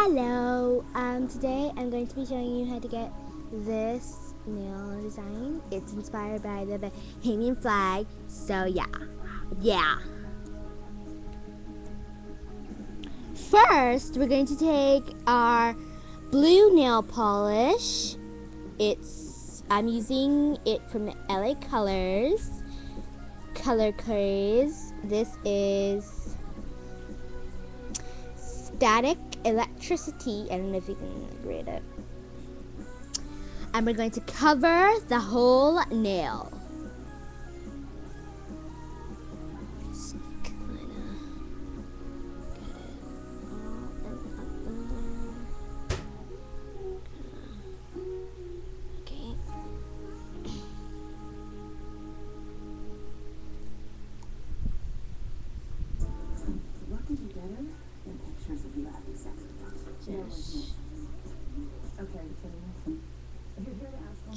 Hello, today I'm going to be showing you how to get this nail design. It's inspired by the Bahamian flag, so yeah. First, we're going to take our blue nail polish. I'm using it from LA Color Craze. This is static electricity. I don't know if you can read it. And we're going to cover the whole nail. Just kinda get it all in there. Okay. Working together and pictures of you having sex with us. Just Okay,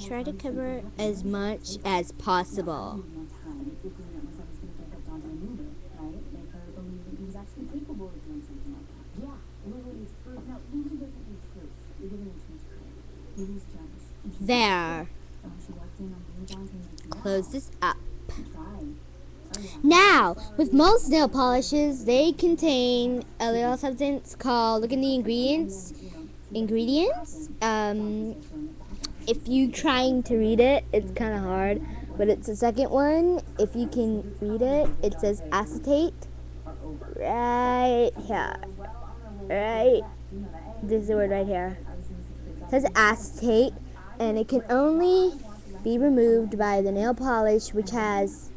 try to cover as much as possible. There. Close this up. Now, with most nail polishes, they contain a little substance called, look in the ingredients. If you trying to read it, it's kind of hard, but it's the second one. If you can read it, it says acetate right here. Right, this is the word right here. It says acetate, and it can only be removed by the nail polish, which has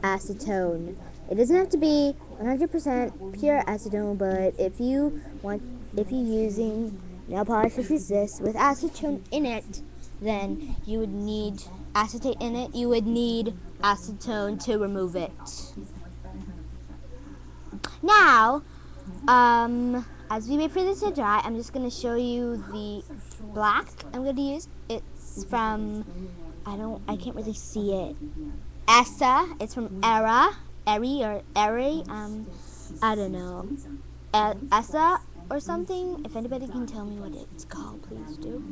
acetone. It doesn't have to be 100% pure acetone, but if you're using nail polish such as this with acetone in it, then you would need acetate in it. You would need acetone to remove it. Now, as we wait for this to dry, I'm just going to show you the black I'm going to use. It's from, I can't really see it. Essa. It's from Eri, I don't know. Essa or something. If anybody can tell me what it's called, please do.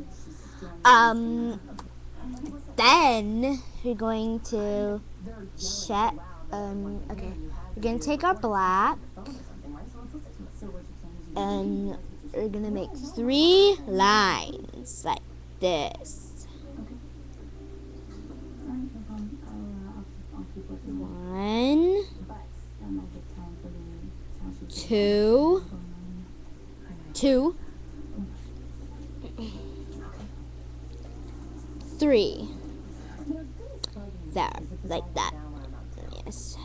Then we're going to okay. We're going to take our black and we're going to make 3 lines like this. 1, 2, 3. There, like that. Yes.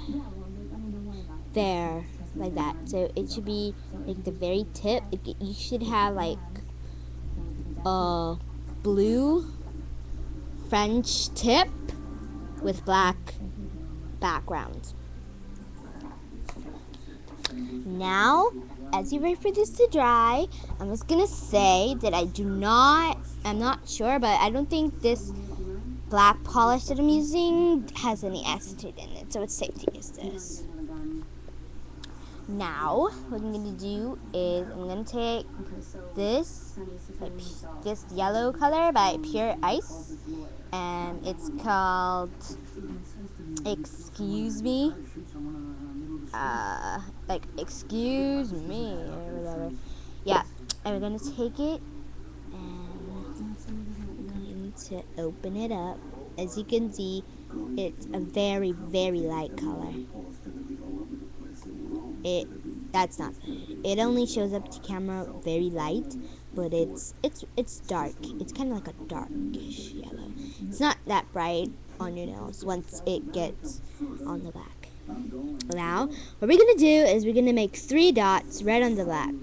There, like that. So it should be like the very tip. You should have like a blue French tip with black background. Now, as you wait for this to dry, I'm just gonna say that I'm not sure, but I don't think this black polish that I'm using has any acetate in it, so it's safe to use this. Now, what I'm gonna do is I'm gonna take this yellow color by Pure Ice, and it's called Excuse Me. Like excuse me or whatever. Yeah, and we're gonna take it and we're going to open it up. As you can see, it's a very, very light color. That's not good. It only shows up to camera very light, but it's dark. It's kind of like a darkish yellow. It's not that bright on your nails once it gets on the back. Now, what we're going to do is we're going to make 3 dots red on the black.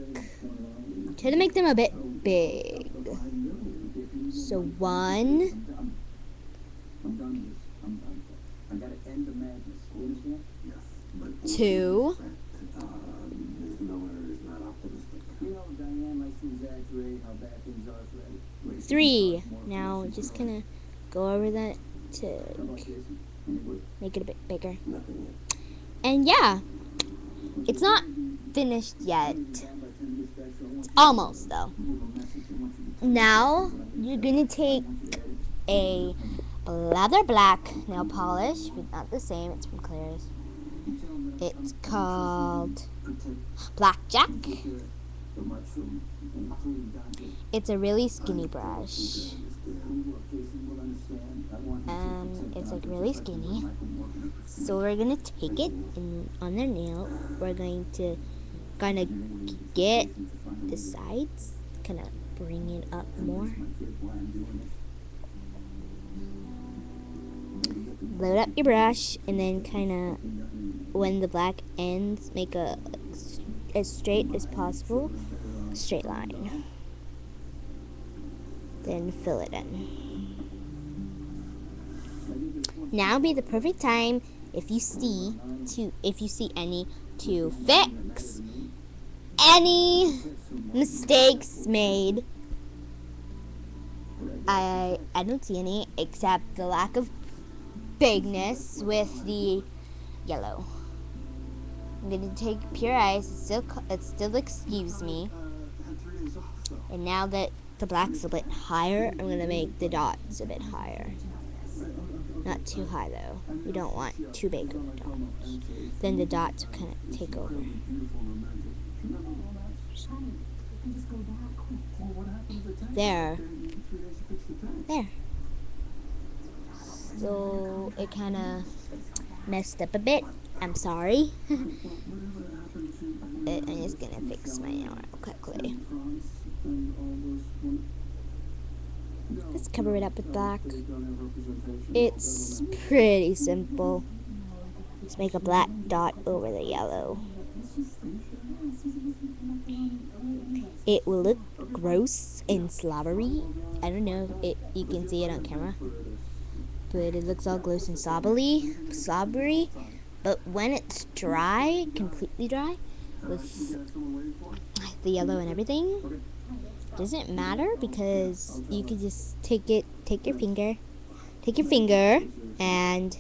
Try to make them a bit big. So 1, 2, 3. Now, just kind of go over that to make it a bit bigger. And yeah, it's not finished yet. It's almost though. Now you're gonna take a leather black nail polish, but not the same. It's from Claire's. It's called Blackjack. It's a really skinny brush. It's like really skinny. So we're gonna take it and on their nail, we're going to kind of get the sides, kind of bring it up more. Load up your brush and then kind of, when the black ends, make a as straight as possible straight line. Then fill it in. Now would be the perfect time if you see any to fix any mistakes made. I don't see any except the lack of bigness with the yellow. I'm gonna take pure ice. It still excuse me. And now that the black's a bit higher, I'm gonna make the dots a bit higher. Not too high though. We don't want too big of dots. Then the dots will kind of take over. There. So it kind of messed up a bit. I'm sorry. I'm just gonna fix my nail real quickly. Let's cover it up with black. It's pretty simple. Just make a black dot over the yellow. It will look gross and slobbery. I don't know if you can see it on camera, but it looks all gross and slobbery. But when it's dry, completely dry, with the yellow and everything, doesn't matter because you can just take your finger and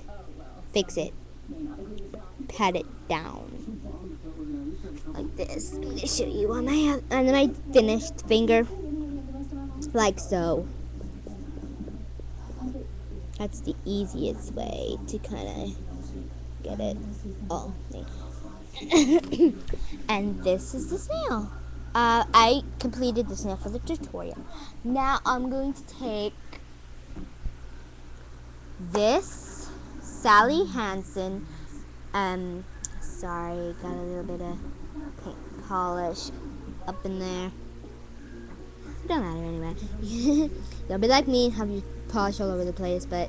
fix it. Pat it down like this. I'm gonna show you on my finished finger, like so. That's the easiest way to kind of get it all made. And this is the snail. I completed the snail for the tutorial. Now I'm going to take this Sally Hansen. Sorry, got a little bit of paint polish up in there. Don't matter anyway. Don't be like me and have your polish all over the place, but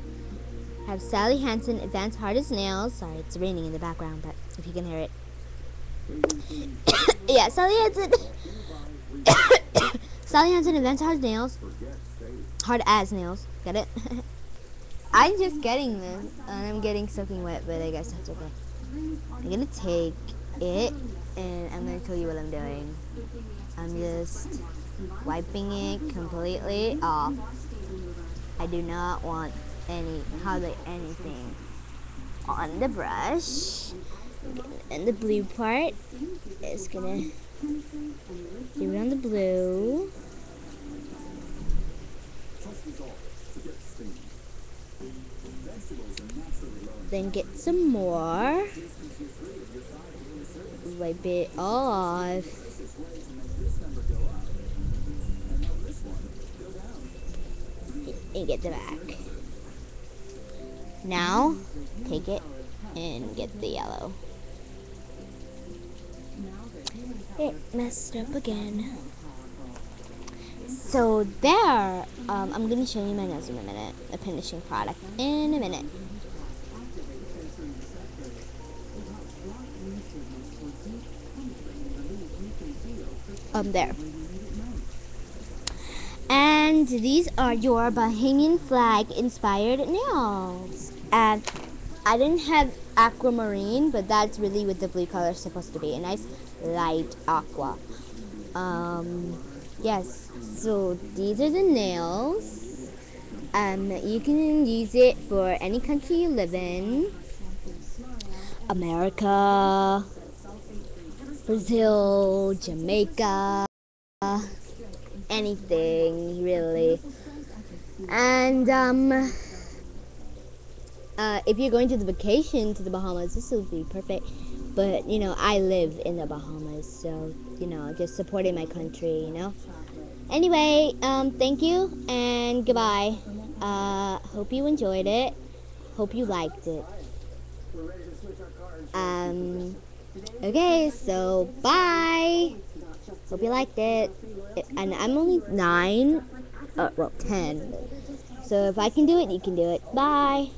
I have Sally Hansen Advanced Hardest Nails. Sorry, it's raining in the background, but if you can hear it. Yeah, Sally Hansen. Sally Hansen Advanced Hard Nails. Hard as nails. Get it? I'm just getting this, and I'm getting soaking wet, but I guess that's okay. I'm gonna take it, and I'm gonna tell you what I'm doing. I'm just wiping it completely off. I do not want hardly anything on the brush. And the blue part is gonna do it on the blue. Then get some more. Wipe it off. And get the back. Now, take it and get the yellow. It messed up again. So there, I'm going to show you my nails in a minute. A finishing product in a minute. There. And these are your Bahamian flag inspired nails. And I didn't have aquamarine, but that's really what the blue color is supposed to be. A nice light aqua. Yes, so these are the nails. You can use it for any country you live in. America, Brazil, Jamaica, anything really. And if you're going to the vacation to the Bahamas, this will be perfect. But I live in the Bahamas, so just supporting my country. Anyway, thank you and goodbye. Hope you enjoyed it. Hope you liked it. Okay, so bye. Hope you liked it. And I'm only 9, 10. So if I can do it, you can do it. Bye.